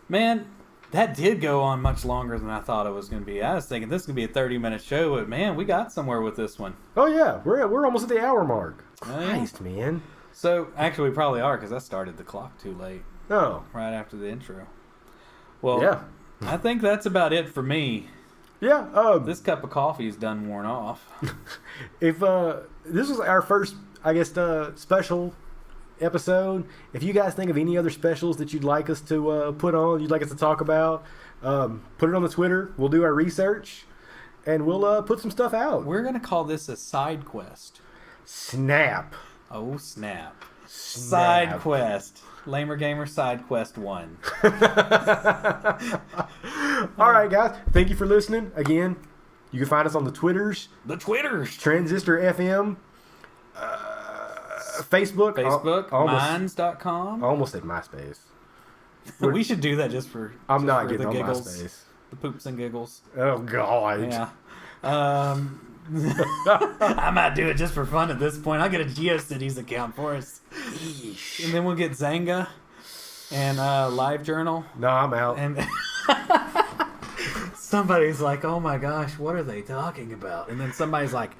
man, that did go on much longer than I thought it was going to be. I was thinking this is going to be a 30-minute show, but man, we got somewhere with this one. Oh yeah, we're almost at the hour mark. Christ, yeah. man. So, actually, we probably are because I started the clock too late. Oh. Right after the intro. Well, yeah. I think that's about it for me. Yeah. This cup of coffee is done worn off. If this was our first, I guess, special episode, if you guys think of any other specials that you'd like us to put on, you'd like us to talk about, put it on the Twitter. We'll do our research, and we'll put some stuff out. We're going to call this a side quest. Snap. Oh, snap. Side quest. Lamer Gamer Side Quest 1. All right, guys. Thank you for listening. Again, you can find us on the Twitters. The Twitters. Transistor FM. Facebook. Minds.com. I almost said MySpace. We should do that just for I'm not for getting the on giggles. MySpace. The poops and giggles. Oh, God. Yeah. I might do it just for fun at this point. I'll get a GeoCities account for us. Eesh. And then we'll get Zanga and LiveJournal. No, I'm out. And somebody's like, oh my gosh, what are they talking about? And then somebody's like,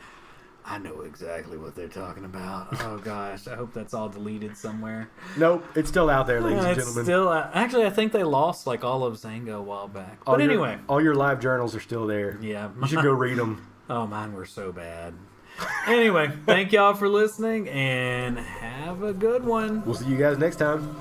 I know exactly what they're talking about. Oh gosh, I hope that's all deleted somewhere. Nope, it's still out there, ladies and It's gentlemen. still actually, I think they lost like all of Zanga a while back. But anyway, all your live journals are still there. yeah, You should go read them. Oh, mine were so bad. Anyway, thank y'all for listening and have a good one. We'll see you guys next time.